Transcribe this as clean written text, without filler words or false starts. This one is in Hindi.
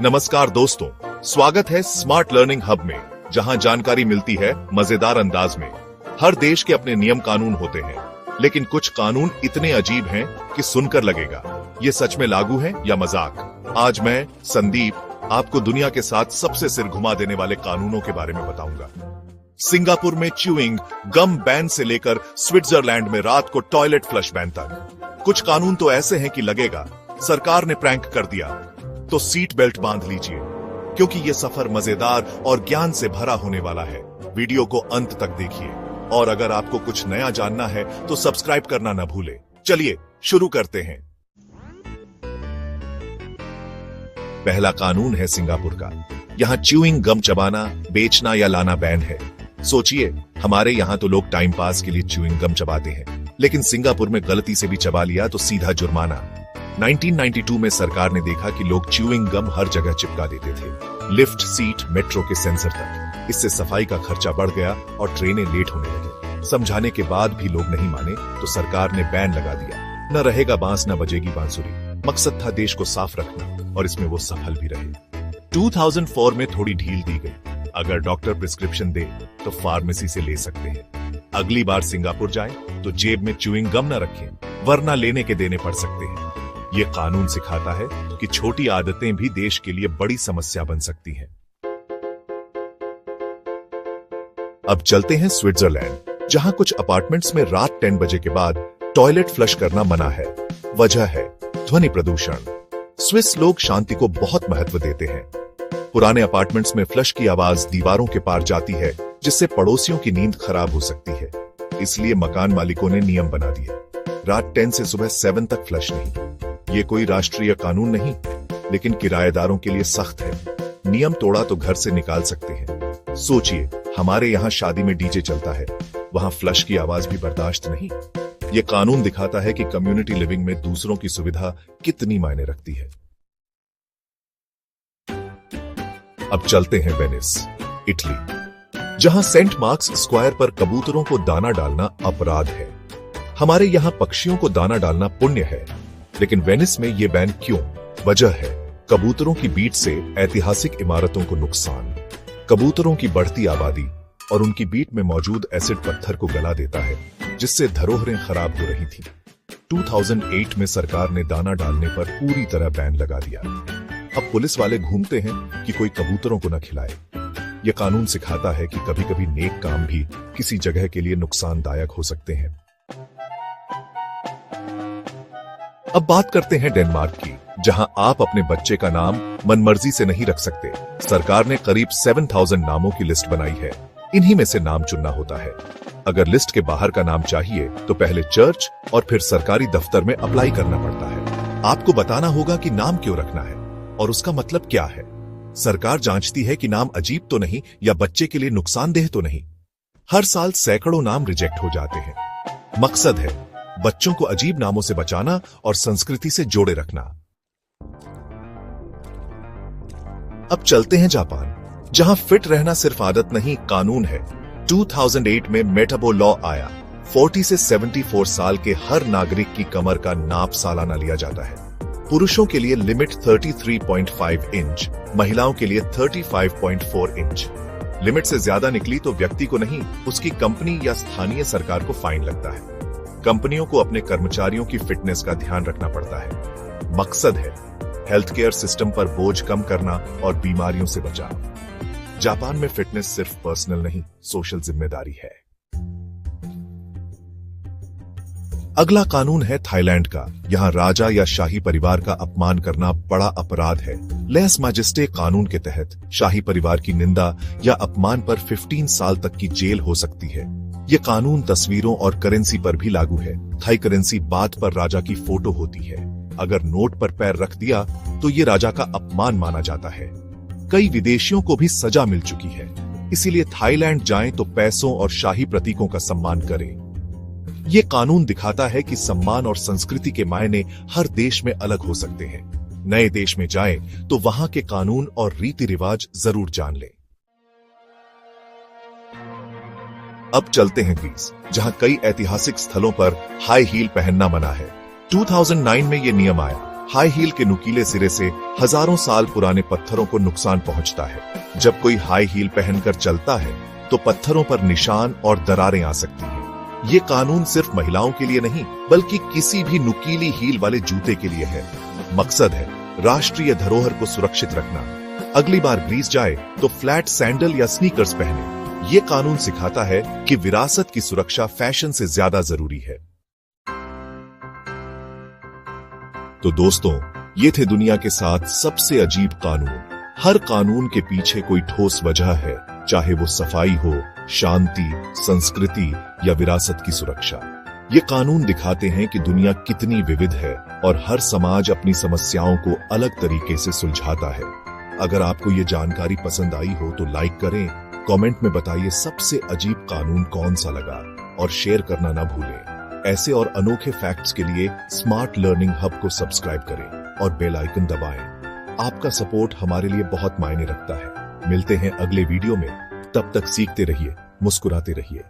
नमस्कार दोस्तों, स्वागत है स्मार्ट लर्निंग हब में, जहां जानकारी मिलती है मजेदार अंदाज में। हर देश के अपने नियम कानून होते हैं, लेकिन कुछ कानून इतने अजीब हैं कि सुनकर लगेगा ये सच में लागू है या मजाक। आज मैं संदीप आपको दुनिया के 7 सबसे सिर घुमा देने वाले कानूनों के बारे में बताऊंगा। सिंगापुर में च्यूइंग गम बैन से लेकर स्विट्जरलैंड में रात को टॉयलेट फ्लश बैन तक। कुछ कानून तो ऐसे हैं कि लगेगा सरकार ने प्रैंक कर दिया। तो सीट बेल्ट बांध लीजिए, क्योंकि ये सफर मजेदार और ज्ञान से भरा होने वाला है। वीडियो को अंत तक देखिए, और अगर आपको कुछ नया जानना है तो सब्सक्राइब करना न भूलें। चलिए शुरू करते हैं। पहला कानून है सिंगापुर का। यहाँ च्यूइंग गम चबाना, बेचना या लाना बैन है। सोचिए, हमारे यहाँ तो लोग टाइम पास के लिए च्यूइंग गम चबाते हैं, लेकिन सिंगापुर में गलती से भी चबा लिया तो सीधा जुर्माना। 1992 में सरकार ने देखा कि लोग च्यूइंग गम हर जगह चिपका देते थे, लिफ्ट, सीट, मेट्रो के सेंसर तक। इससे सफाई का खर्चा बढ़ गया और ट्रेनें लेट होने लगी। समझाने के बाद भी लोग नहीं माने तो सरकार ने बैन लगा दिया। न रहेगा बांस न बजेगी बांसुरी। मकसद था देश को साफ रखना, और इसमें वो सफल भी रहे। 2004 में थोड़ी ढील दी गई। अगर डॉक्टर प्रिस्क्रिप्शन दे तो फार्मेसी से ले सकते हैं। अगली बार सिंगापुर जाएं तो जेब में च्यूइंग गम न रखें, वरना लेने के देने पड़ सकते हैं। ये कानून सिखाता है कि छोटी आदतें भी देश के लिए बड़ी समस्या बन सकती हैं। अब चलते हैं स्विट्जरलैंड, जहां कुछ अपार्टमेंट्स में रात 10 बजे के बाद टॉयलेट फ्लश करना मना है। वजह है ध्वनि प्रदूषण। स्विस लोग शांति को बहुत महत्व देते हैं। पुराने अपार्टमेंट्स में फ्लश की आवाज दीवारों के पार जाती है, जिससे पड़ोसियों की नींद खराब हो सकती है। इसलिए मकान मालिकों ने नियम बना दिए, रात 10 से सुबह 7 तक फ्लश नहीं। ये कोई राष्ट्रीय कानून नहीं, लेकिन किराएदारों के लिए सख्त है। नियम तोड़ा तो घर से निकाल सकते हैं। सोचिए, हमारे यहाँ शादी में डीजे चलता है, वहां फ्लश की आवाज भी बर्दाश्त नहीं। ये कानून दिखाता है कि कम्युनिटी लिविंग में दूसरों की सुविधा कितनी मायने रखती है। अब चलते हैं वेनिस, इटली, जहां सेंट मार्क्स स्क्वायर पर कबूतरों को दाना डालना अपराध है। हमारे यहाँ पक्षियों को दाना डालना पुण्य है, लेकिन वेनिस में ये बैन क्यों? वजह है कबूतरों की बीट से ऐतिहासिक इमारतों को नुकसान। कबूतरों की बढ़ती आबादी और उनकी बीट में मौजूद एसिड पत्थर को गला देता है, जिससे धरोहरें खराब हो रही थी। 2008 में सरकार ने दाना डालने पर पूरी तरह बैन लगा दिया। अब पुलिस वाले घूमते हैं कि कोई कबूतरों को न खिलाए। यह कानून सिखाता है कि कभी कभी नेक काम भी किसी जगह के लिए नुकसानदायक हो सकते हैं। अब बात करते हैं डेनमार्क की, जहां आप अपने बच्चे का नाम मनमर्जी से नहीं रख सकते। सरकार ने करीब 7000 नामों की लिस्ट बनाई है। इन्हीं में से नाम चुनना होता है। अगर लिस्ट के बाहर का नाम चाहिए तो पहले चर्च और फिर सरकारी दफ्तर में अप्लाई करना पड़ता है। आपको बताना होगा कि नाम क्यों रखना है और उसका मतलब क्या है। सरकार जांचती है कि नाम अजीब तो नहीं या बच्चे के लिए नुकसानदेह तो नहीं। हर साल सैकड़ों नाम रिजेक्ट हो जाते हैं। मकसद है बच्चों को अजीब नामों से बचाना और संस्कृति से जोड़े रखना। अब चलते हैं जापान, जहां फिट रहना सिर्फ आदत नहीं, कानून है। 2008 में मेटाबो लॉ आया। 40 से 74 साल के हर नागरिक की कमर का नाप सालाना लिया जाता है। पुरुषों के लिए लिमिट 33.5 इंच, महिलाओं के लिए 35.4 इंच। लिमिट से ज्यादा निकली तो व्यक्ति को नहीं, उसकी कंपनी या स्थानीय सरकार को फाइन लगता है। कंपनियों को अपने कर्मचारियों की फिटनेस का ध्यान रखना पड़ता है। मकसद है हेल्थ केयर सिस्टम पर बोझ कम करना और बीमारियों से बचाव। जापान में फिटनेस सिर्फ पर्सनल नहीं, सोशल जिम्मेदारी है। अगला कानून है थाईलैंड का। यहाँ राजा या शाही परिवार का अपमान करना बड़ा अपराध है। लेस मैजेस्टे कानून के तहत शाही परिवार की निंदा या अपमान पर 15 साल तक की जेल हो सकती है। ये कानून तस्वीरों और करेंसी पर भी लागू है। थाई करेंसी बात पर राजा की फोटो होती है। अगर नोट पर पैर रख दिया तो ये राजा का अपमान माना जाता है। कई विदेशियों को भी सजा मिल चुकी है। इसीलिए थाईलैंड जाएं तो पैसों और शाही प्रतीकों का सम्मान करें। ये कानून दिखाता है कि सम्मान और संस्कृति के मायने हर देश में अलग हो सकते हैं। नए देश में जाएं तो वहां के कानून और रीति रिवाज जरूर जान लें। अब चलते हैं ग्रीस, जहां कई ऐतिहासिक स्थलों पर हाई हील पहनना मना है। 2009 में ये नियम आया। हाई हील के नुकीले सिरे से हजारों साल पुराने पत्थरों को नुकसान पहुंचता है। जब कोई हाई हील पहनकर चलता है तो पत्थरों पर निशान और दरारें आ सकती हैं। ये कानून सिर्फ महिलाओं के लिए नहीं बल्कि किसी भी नुकीली हील वाले जूते के लिए है। मकसद है राष्ट्रीय धरोहर को सुरक्षित रखना। अगली बार ग्रीस जाए तो फ्लैट सैंडल या स्नीकर्स पहने। ये कानून सिखाता है कि विरासत की सुरक्षा फैशन से ज्यादा जरूरी है। तो दोस्तों, ये थे दुनिया के 7 सबसे अजीब कानून। हर कानून के पीछे कोई ठोस वजह है, चाहे वो सफाई हो, शांति, संस्कृति या विरासत की सुरक्षा। ये कानून दिखाते हैं कि दुनिया कितनी विविध है और हर समाज अपनी समस्याओं को अलग तरीके से सुलझाता है। अगर आपको ये जानकारी पसंद आई हो तो लाइक करें, कमेंट में बताइए सबसे अजीब कानून कौन सा लगा और शेयर करना ना भूलें। ऐसे और अनोखे फैक्ट्स के लिए स्मार्ट लर्निंग हब को सब्सक्राइब करें और बेल आइकन दबाएं। आपका सपोर्ट हमारे लिए बहुत मायने रखता है। मिलते हैं अगले वीडियो में, तब तक सीखते रहिए, मुस्कुराते रहिए।